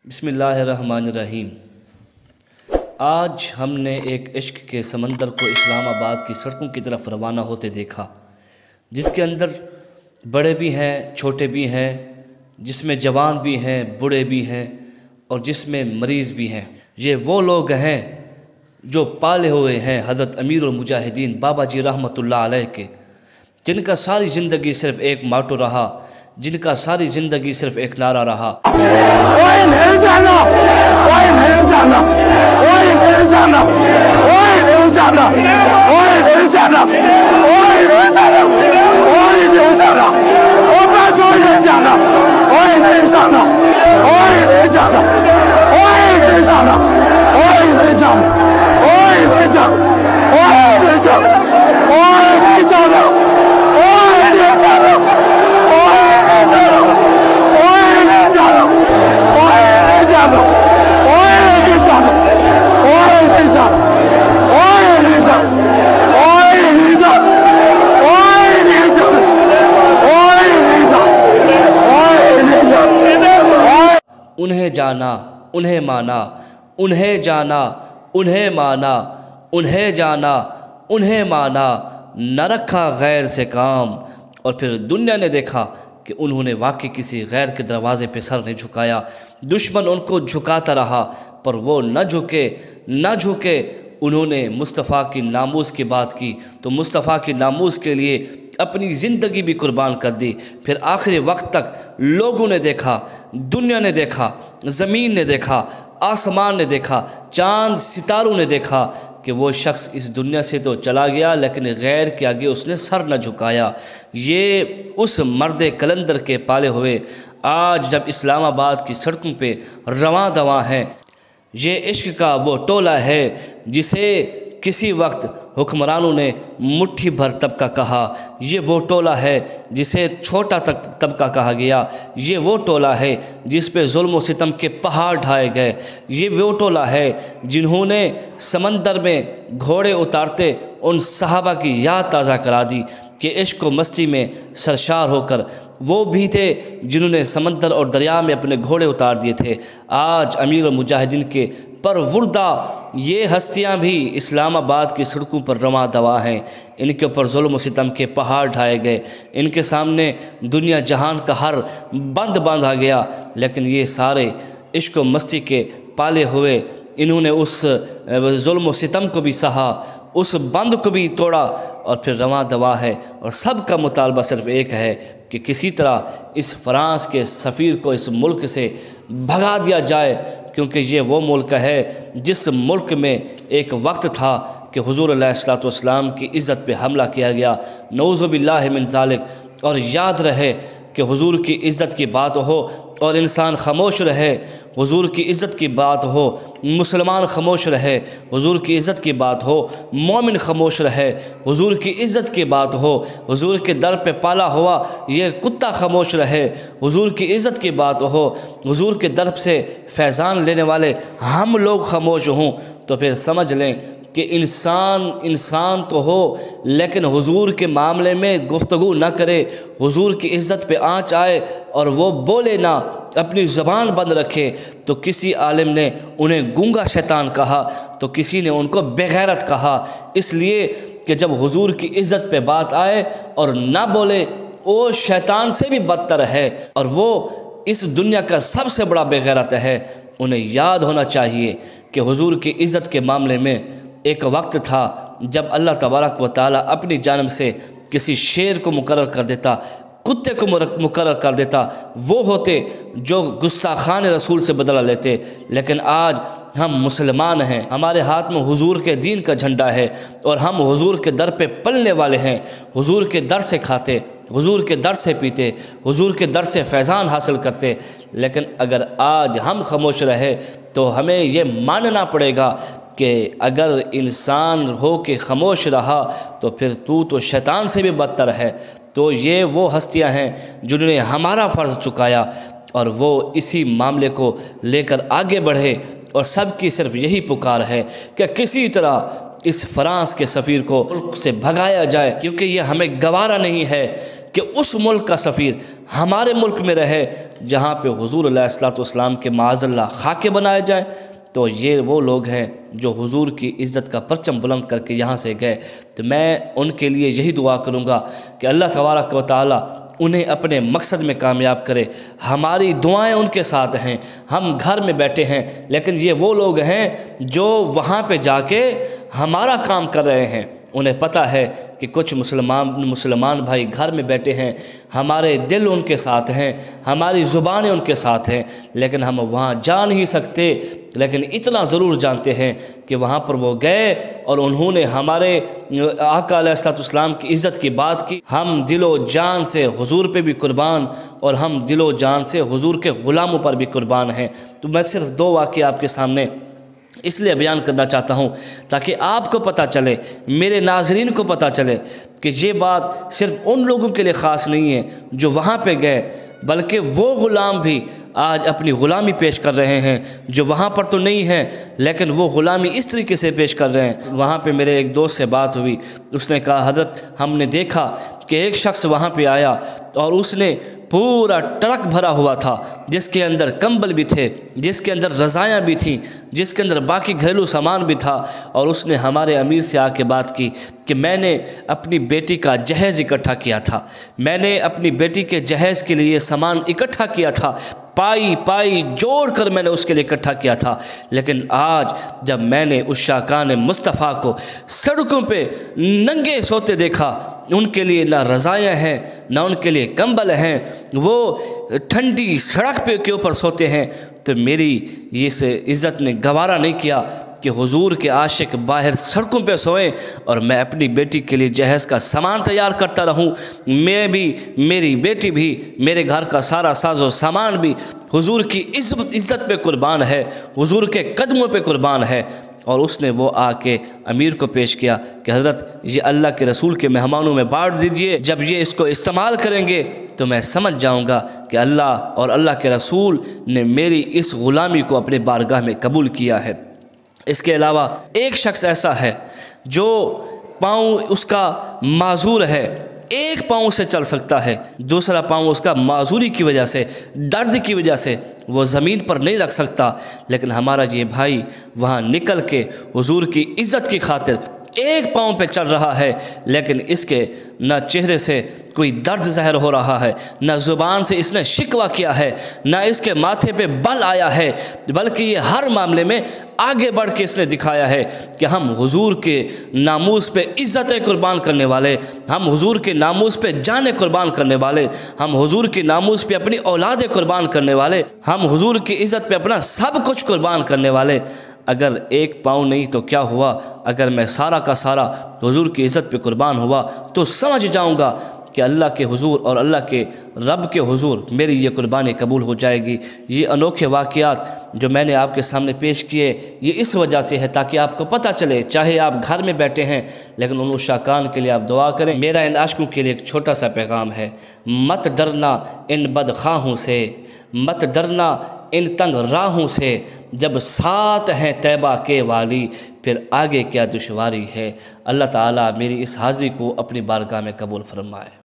بسم اللہ الرحمن الرحیم۔ آج ہم نے ایک عشق کے سمندر کو اسلام آباد کی سڑکوں کی طرف روانہ ہوتے دیکھا، جس کے اندر بڑے بھی ہیں، چھوٹے بھی ہیں، جس میں جوان بھی ہیں، بوڑھے بھی ہیں، اور جس میں مریض بھی ہیں۔ یہ وہ لوگ ہیں جو پالے ہوئے ہیں حضرت امیر المجاہدین بابا جی رحمۃ اللہ علیہ کے، جن کا ساری زندگی صرف ایک ماٹو رہا، جن کا ساری زندگی صرف ایک نعرہ رہا، انہیں جانا، انہیں مانا، انہیں جانا، انہیں مانا، انہیں جانا، انہیں مانا، نہ رکھا غیر سے کام۔ اور پھر دنیا نے دیکھا کہ انہوں نے واقعی کسی غیر کے دروازے پہ سر نہیں جھکایا، دشمن ان کو جھکاتا رہا پر وہ نہ جھکے۔ انہوں نے مصطفیٰ کی ناموس کی بات کی تو مصطفیٰ کی ناموس کے لیے اپنی زندگی بھی قربان کر دی۔ پھر آخری وقت تک لوگوں نے دیکھا، دنیا نے دیکھا، زمین نے دیکھا، آسمان نے دیکھا، چاند ستاروں نے دیکھا کہ وہ شخص اس دنیا سے تو چلا گیا لیکن غیر کے آگے اس نے سر نہ جھکایا۔ یہ اس مرد کلندر کے پالے ہوئے آج جب اسلام آباد کی سڑکوں پہ رواں دواں ہیں، یہ عشق کا وہ ٹولہ ہے جسے کسی وقت حکمرانوں نے مٹھی بھر طبقہ کہا، یہ وہ ٹولہ ہے جسے چھوٹا طبقہ کہا گیا، یہ وہ ٹولہ ہے جس پہ ظلم و ستم کے پہاڑ ڈھائے گئے، یہ وہ ٹولہ ہے جنہوں نے سمندر میں گھوڑے اتارتے ان صحابہ کی یاد تازہ کرا دی کہ عشق و مستی میں سرشار ہو کر وہ بھی تھے جنہوں نے سمندر اور دریا میں اپنے گھوڑے اتار دیے تھے۔ آج امیر المجاہدین کے پروردہ یہ ہستیاں بھی اسلام آباد کی سڑکوں پر رواں دواں ہیں، ان کے اوپر ظلم و ستم کے پہاڑ ڈھائے گئے، ان کے سامنے دنیا جہان کا ہر بند باندھا گیا، لیکن یہ سارے عشق و مستی کے پالے ہوئے انہوں نے اس ظلم و ستم کو بھی سہا، اس بند کو بھی توڑا اور پھر رواں دواں ہے۔ اور سب کا مطالبہ صرف ایک ہے کہ کسی طرح اس فرانس کے سفیر کو اس ملک سے بھگا دیا جائے، کیونکہ یہ وہ ملک ہے جس ملک میں ایک وقت تھا کہ حضور علیہ الصلوۃ والسلام کی عزت پہ حملہ کیا گیا، نعوذ باللہ من ذالک۔ اور یاد رہے کہ حضور کی عزت کی بات ہو اور انسان خاموش رہے، حضور کی عزت کی بات ہو مسلمان خاموش رہے، حضور کی عزت کی بات ہو مومن خاموش رہے، حضور کی عزت کی بات ہو حضور کے در پہ پالا ہوا یہ کتا خاموش رہے، حضور کی عزت کی بات ہو حضور کے در سے فیضان لینے والے ہم لوگ خاموش ہوں، تو پھر سمجھ لیں کہ انسان تو ہو لیکن حضور کے معاملے میں گفتگو نہ کرے، حضور کی عزت پہ آنچ آئے اور وہ بولے نہ، اپنی زبان بند رکھے۔ تو کسی عالم نے انہیں گونگا شیطان کہا تو کسی نے ان کو بے غیرت کہا، اس لیے کہ جب حضور کی عزت پہ بات آئے اور نہ بولے وہ شیطان سے بھی بدتر ہے اور وہ اس دنیا کا سب سے بڑا بے غیرت ہے۔ انہیں یاد ہونا چاہیے کہ حضور کی عزت کے معاملے میں ایک وقت تھا جب اللہ تبارک و تعالیٰ اپنی جانب سے کسی شیر کو مقرر کر دیتا، کتے کو مقرر کر دیتا، وہ ہوتے جو گستاخان رسول سے بدلہ لیتے۔ لیکن آج ہم مسلمان ہیں، ہمارے ہاتھ میں حضور کے دین کا جھنڈا ہے اور ہم حضور کے در پہ پلنے والے ہیں، حضور کے در سے کھاتے، حضور کے در سے پیتے، حضور کے در سے فیضان حاصل کرتے۔ لیکن اگر آج ہم خاموش رہے تو ہمیں یہ ماننا پڑے گا کہ اگر انسان ہو کے خاموش رہا تو پھر تو شیطان سے بھی بدتر ہے۔ تو یہ وہ ہستیاں ہیں جنہوں نے ہمارا فرض چکایا اور وہ اسی معاملے کو لے کر آگے بڑھے، اور سب کی صرف یہی پکار ہے کہ کسی طرح اس فرانس کے سفیر کو ملک سے بھگایا جائے، کیونکہ یہ ہمیں گوارا نہیں ہے کہ اس ملک کا سفیر ہمارے ملک میں رہے جہاں پہ حضور علیہ الصلوۃ والسلام کے معاذ اللہ خاکے بنائے جائیں، تو یہ وہ لوگ ہیں جو حضور کی عزت کا پرچم بلند کر کے یہاں سے گئے۔ تو میں ان کے لیے یہی دعا کروں گا کہ اللہ تبارک و تعالیٰ انہیں اپنے مقصد میں کامیاب کرے۔ ہماری دعائیں ان کے ساتھ ہیں، ہم گھر میں بیٹھے ہیں، لیکن یہ وہ لوگ ہیں جو وہاں پہ جا کے ہمارا کام کر رہے ہیں۔ انہیں پتہ ہے کہ کچھ مسلمان بھائی گھر میں بیٹھے ہیں، ہمارے دل ان کے ساتھ ہیں، ہماری زبانیں ان کے ساتھ ہیں، لیکن ہم وہاں جا نہیں سکتے، لیکن اتنا ضرور جانتے ہیں کہ وہاں پر وہ گئے اور انہوں نے ہمارے آقا علیہ الصلوۃ والسلام کی عزت کی بات کی۔ ہم دل و جان سے حضور پہ بھی قربان، اور ہم دل و جان سے حضور کے غلاموں پر بھی قربان ہیں۔ تو میں صرف 2 واقعے آپ کے سامنے اس لیے بیان کرنا چاہتا ہوں تاکہ آپ کو پتہ چلے، میرے ناظرین کو پتہ چلے کہ یہ بات صرف ان لوگوں کے لیے خاص نہیں ہے جو وہاں پہ گئے، بلکہ وہ غلام بھی آج اپنی غلامی پیش کر رہے ہیں جو وہاں پر تو نہیں ہیں، لیکن وہ غلامی اس طریقے سے پیش کر رہے ہیں۔ وہاں پہ میرے ایک دوست سے بات ہوئی، اس نے کہا حضرت ہم نے دیکھا کہ ایک شخص وہاں پہ آیا اور اس نے پورا ٹرک بھرا ہوا تھا، جس کے اندر کمبل بھی تھے، جس کے اندر رضائیاں بھی تھیں، جس کے اندر باقی گھریلو سامان بھی تھا، اور اس نے ہمارے امیر سے آ کے بات کی کہ میں نے اپنی بیٹی کا جہیز اکٹھا کیا تھا، میں نے اپنی بیٹی کے جہیز کے لیے سامان اکٹھا کیا تھا، پائی جوڑ کر میں نے اس کے لیے اکٹھا کیا تھا، لیکن آج جب میں نے اس شاکان مصطفیٰ کو سڑکوں پہ ننگے سوتے دیکھا، ان کے لیے نہ رضائیاں ہیں، نہ ان کے لیے کمبل ہیں، وہ ٹھنڈی سڑک پہ کے اوپر سوتے ہیں، تو میری اس عزت نے گوارا نہیں کیا کہ حضور کے عاشق باہر سڑکوں پہ سوئیں اور میں اپنی بیٹی کے لیے جہیز کا سامان تیار کرتا رہوں۔ میں بھی، میری بیٹی بھی، میرے گھر کا سارا ساز و سامان بھی حضور کی عزت پہ قربان ہے، حضور کے قدموں پہ قربان ہے۔ اور اس نے وہ آ کے امیر کو پیش کیا کہ حضرت یہ اللہ کے رسول کے مہمانوں میں بانٹ دیجئے، جب یہ اس کو استعمال کریں گے تو میں سمجھ جاؤں گا کہ اللہ اور اللہ کے رسول نے میری اس غلامی کو اپنے بارگاہ میں قبول کیا ہے۔ اس کے علاوہ ایک شخص ایسا ہے جو پاؤں اس کا معذور ہے، ایک پاؤں سے چل سکتا ہے، دوسرا پاؤں اس کا معذوری کی وجہ سے، درد کی وجہ سے وہ زمین پر نہیں رکھ سکتا، لیکن ہمارا یہ بھائی وہاں نکل کے حضور کی عزت کی خاطر ایک پاؤں پہ چل رہا ہے، لیکن اس کے نہ چہرے سے کوئی درد ظاہر ہو رہا ہے، نہ زبان سے اس نے شکوہ کیا ہے، نہ اس کے ماتھے پہ بل آیا ہے، بلکہ یہ ہر معاملے میں آگے بڑھ کے اس نے دکھایا ہے کہ ہم حضور کے ناموس پہ عزتیں قربان کرنے والے، ہم حضور کے ناموس پہ جانیں قربان کرنے والے، ہم حضور کے ناموس پہ اپنی اولادیں قربان کرنے والے، ہم حضور کی عزت پہ اپنا سب کچھ قربان کرنے والے۔ اگر ایک پاؤں نہیں تو کیا ہوا، اگر میں سارا کا سارا حضور کی عزت پہ قربان ہوا تو سمجھ جاؤں گا کہ اللہ کے حضور اور اللہ کے رب کے حضور میری یہ قربانی قبول ہو جائے گی۔ یہ انوکھے واقعات جو میں نے آپ کے سامنے پیش کیے، یہ اس وجہ سے ہے تاکہ آپ کو پتہ چلے، چاہے آپ گھر میں بیٹھے ہیں لیکن ان شاکان کے لیے آپ دعا کریں۔ میرا ان عاشقوں کے لیے ایک چھوٹا سا پیغام ہے، مت ڈرنا ان بدخواہوں سے، مت ڈرنا ان تنگ راہوں سے، جب ساتھ ہیں طیبہ کے والی پھر آگے کیا دشواری ہے۔ اللہ تعالیٰ میری اس حاضری کو اپنی بارگاہ میں قبول فرمائے۔